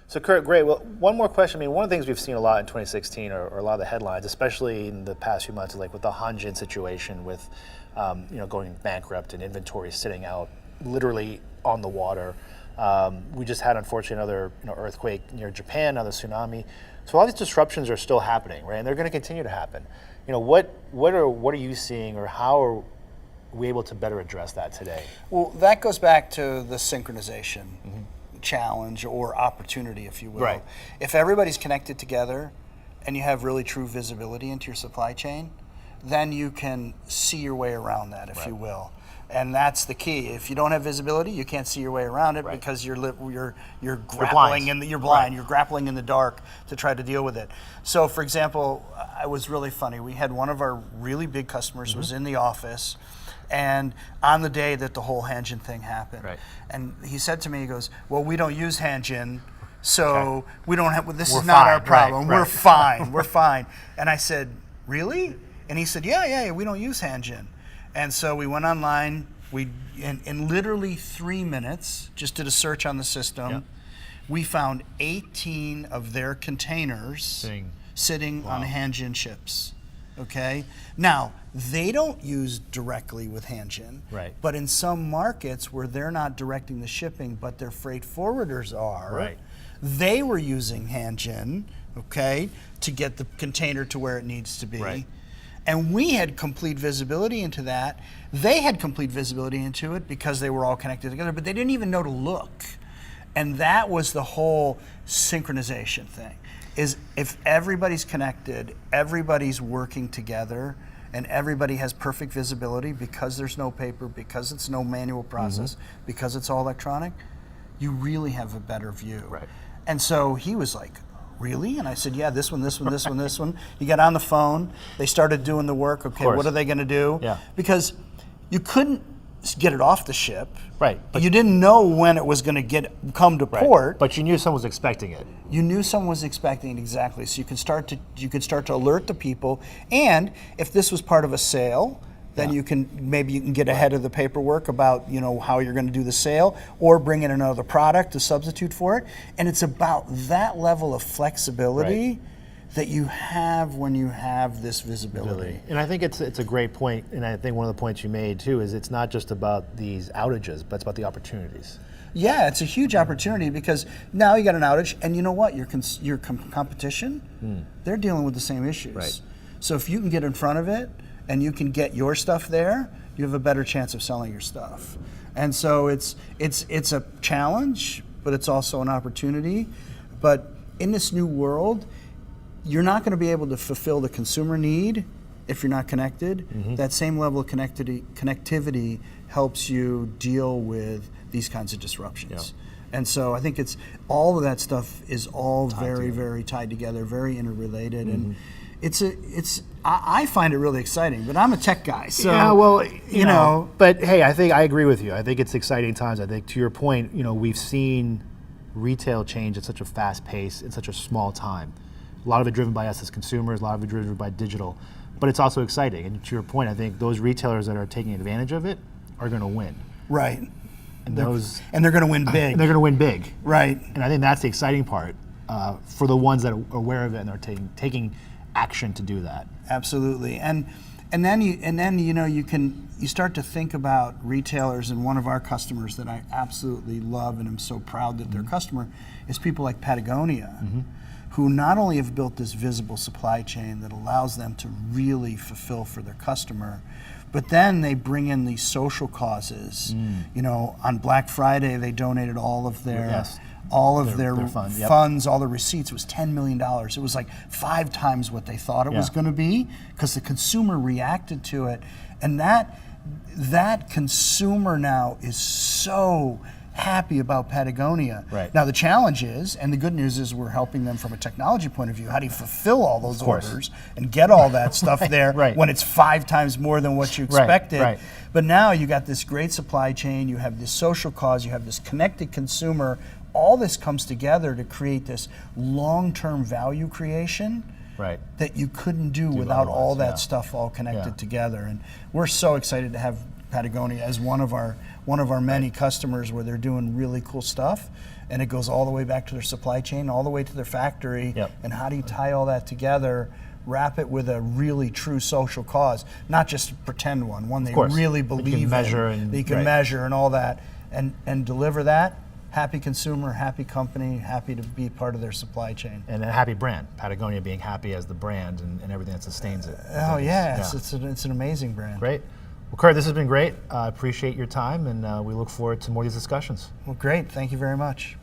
So Kurt, great. Well, one more question. I mean, one of the things we've seen a lot in 2016, or a lot of the headlines, especially in the past few months, is like with the Hanjin situation, with going bankrupt and inventory sitting out literally on the water. We just had, unfortunately, another earthquake near Japan, another tsunami. So all these disruptions are still happening, right? And they're going to continue to happen. What are you seeing, or how are we able to better address that today? Well, that goes back to the synchronization challenge or opportunity, if you will. Right. If everybody's connected together and you have really true visibility into your supply chain, then you can see your way around that, if you will. And that's the key. If you don't have visibility, you can't see your way around it because you're grappling you're blind. You're grappling in the dark to try to deal with it. So, for example, it was really funny. We had one of our really big customers was in the office, and on the day that the whole Hanjin thing happened, and he said to me, he goes, "Well, we don't use Hanjin, so we don't have. This is not our problem. We're fine. We're fine." And I said, "Really?" And he said, "Yeah. We don't use Hanjin." And so we went online. We in literally 3 minutes, just did a search on the system. We found 18 of their containers sitting on Hanjin ships. Okay. Now, they don't use directly with Hanjin, but in some markets where they're not directing the shipping, but their freight forwarders are, they were using Hanjin, okay, to get the container to where it needs to be. And we had complete visibility into that. They had complete visibility into it because they were all connected together, but they didn't even know to look. And that was the whole synchronization thing. Is if everybody's connected, everybody's working together, and everybody has perfect visibility because there's no paper, because it's no manual process, because it's all electronic, you really have a better view. And so he was like, "Really?" And I said, "Yeah, this one, this one, this one, this one." He got on the phone. They started doing the work. Okay, what are they going to do? Because you couldn't get it off the ship. But you didn't know when it was going to come to port. But you knew someone was expecting it. You knew someone was expecting it, exactly. So you could start to alert the people. And if this was part of a sale, then you can get ahead of the paperwork about how you're going to do the sale, or bring in another product to substitute for it. And it's about that level of flexibility that you have when you have this visibility. And I think it's a great point, and I think one of the points you made too is it's not just about these outages, but it's about the opportunities. Yeah, it's a huge opportunity because now you got an outage, and you know what? Your competition, they're dealing with the same issues. So if you can get in front of it, and you can get your stuff there, you have a better chance of selling your stuff. And so it's a challenge, but it's also an opportunity. But in this new world, you're not going to be able to fulfill the consumer need if you're not connected. That same level of connectivity helps you deal with these kinds of disruptions. And so I think it's all of that stuff is all very, very tied together, very interrelated, and I find it really exciting. But I'm a tech guy, so you know. But hey, I think I agree with you. I think it's exciting times. I think to your point, we've seen retail change at such a fast pace in such a small time. A lot of it driven by us as consumers, a lot of it driven by digital, but it's also exciting. And to your point, I think those retailers that are taking advantage of it are going to win. And they're going to win big. They're going to win big. And I think that's the exciting part for the ones that are aware of it and are taking action to do that. Absolutely. And then you start to think about retailers, and one of our customers that I absolutely love and am so proud that they're a customer is people like Patagonia, who not only have built this visible supply chain that allows them to really fulfill for their customer, but then they bring in these social causes. On Black Friday, they donated all of their funds, all the receipts. It was $10 million. It was like 5 times what they thought it was going to be, because the consumer reacted to it. And that consumer now is so happy about Patagonia. Now the challenge is, and the good news is, we're helping them from a technology point of view. How do you fulfill all those orders and get all that stuff there when it's 5 times more than what you expected? But now you got this great supply chain, you have this social cause, you have this connected consumer. All this comes together to create this long-term value creation that you couldn't do without all that stuff all connected together. And we're so excited to have Patagonia as one of our many customers where they're doing really cool stuff, and it goes all the way back to their supply chain, all the way to their factory. Yep. And how do you tie all that together? Wrap it with a really true social cause, not just a pretend one they course. really That you believe can measure in, and- that you can right. measure and all that, and deliver that. Happy consumer, happy company, happy to be part of their supply chain. And a happy brand, Patagonia being happy as the brand and everything that sustains it. Oh yeah, Yeah. it's an amazing brand. Great. Well, Kurt, this has been great. I appreciate your time, and we look forward to more of these discussions. Well, great. Thank you very much.